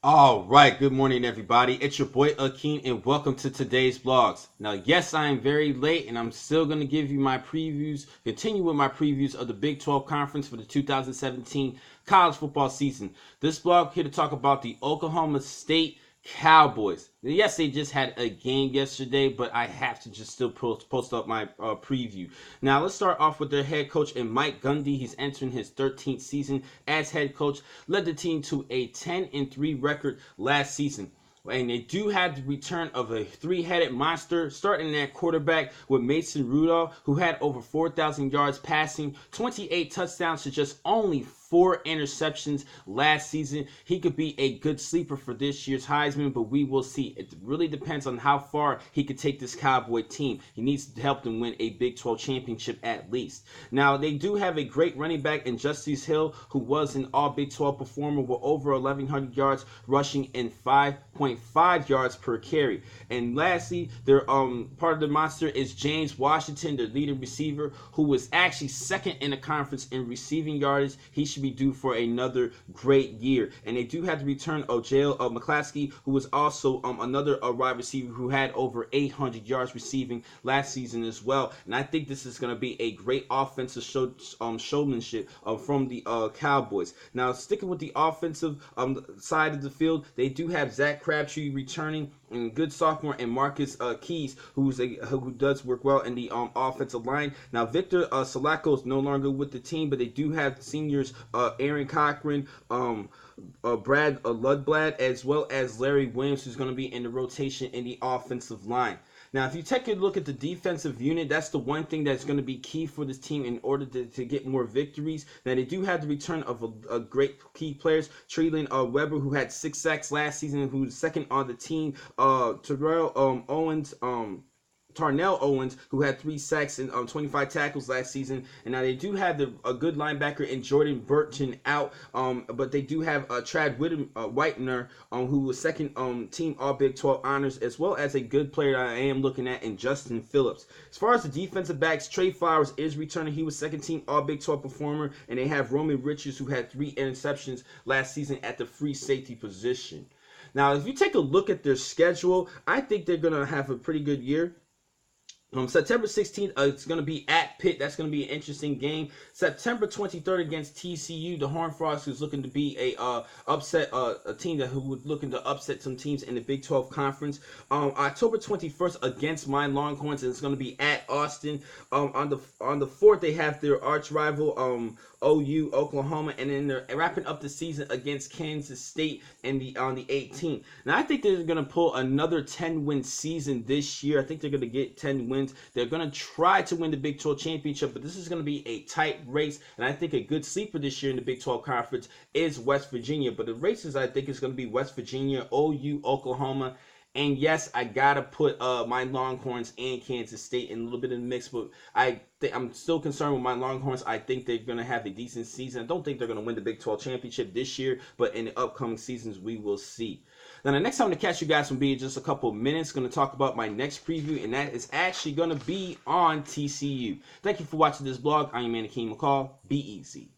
All right, good morning, everybody. It's your boy Akeem, and welcome to today's vlogs. Now, yes, I am very late, and I'm still going to give you my previews, continue with my previews of the Big 12 Conference for the 2017 college football season. This vlog here to talk about the Oklahoma State Cowboys. Yes, they just had a game yesterday, but I have to just still post up my preview. Now, let's start off with their head coach and Mike Gundy. He's entering his 13th season as head coach. Led the team to a 10-3 record last season. And they do have the return of a three-headed monster starting at quarterback with Mason Rudolph, who had over 4,000 yards passing, 28 touchdowns to just only 4 interceptions last season. He could be a good sleeper for this year's Heisman, but we will see. It really depends on how far he could take this Cowboy team. He needs to help them win a Big 12 championship at least. Now, they do have a great running back in Justice Hill, who was an all Big 12 performer with over 1,100 yards rushing and 5.5 yards per carry. And lastly, their part of the monster is James Washington, their leading receiver, who was actually second in the conference in receiving yardage. He should be due for another great year. And they do have the return of Jale McClaskey, who was also another wide receiver who had over 800 yards receiving last season as well. And I think this is going to be a great offensive showmanship from the Cowboys. Now, sticking with the offensive side of the field, they do have Zach Crabtree returning, and good sophomore, and Marcus Keys, who does work well in the offensive line. Now, Victor Salako is no longer with the team, but they do have seniors Aaron Cochran, Brad Ludblad, as well as Larry Williams, who's going to be in the rotation in the offensive line. Now, if you take a look at the defensive unit, that's the one thing that's going to be key for this team in order to get more victories. Now, they do have the return of a great key players, Treylon Weber, who had 6 sacks last season, who's second on the team, Tarnell Owens, who had 3 sacks and 25 tackles last season. And now they do have a good linebacker in Jordan Burton out, but they do have Trad Whitener, who was second team All Big 12 honors, as well as a good player I am looking at in Justin Phillips. As far as the defensive backs, Trey Flowers is returning. He was second team All Big 12 performer, and they have Roman Richards, who had 3 interceptions last season at the free safety position. Now, if you take a look at their schedule, I think they're going to have a pretty good year. September 16th, it's going to be at Pitt. That's going to be an interesting game. September 23rd against TCU, the Horned Frogs, who's looking to be a team who would looking to upset some teams in the Big 12 Conference. October 21st against my Longhorns, and it's going to be at Austin. On the 4th, they have their arch rival OU, Oklahoma, and then they're wrapping up the season against Kansas State on the 18th. Now, I think they're going to pull another 10-win season this year. I think they're going to get 10 wins. They're going to try to win the Big 12 championship, but this is going to be a tight race, and I think a good sleeper this year in the Big 12 Conference is West Virginia. But the races, I think, is going to be West Virginia, OU, Oklahoma, and yes, I gotta put my Longhorns and Kansas State in a little bit of the mix, but I'm still concerned with my Longhorns. I think they're gonna have a decent season. I don't think they're gonna win the Big 12 championship this year, but in the upcoming seasons, we will see. Now, the next time to catch you guys will be in just a couple of minutes. Going to talk about my next preview, and that is actually going to be on TCU. Thank you for watching this vlog. I am Anakeem McCall. Be easy.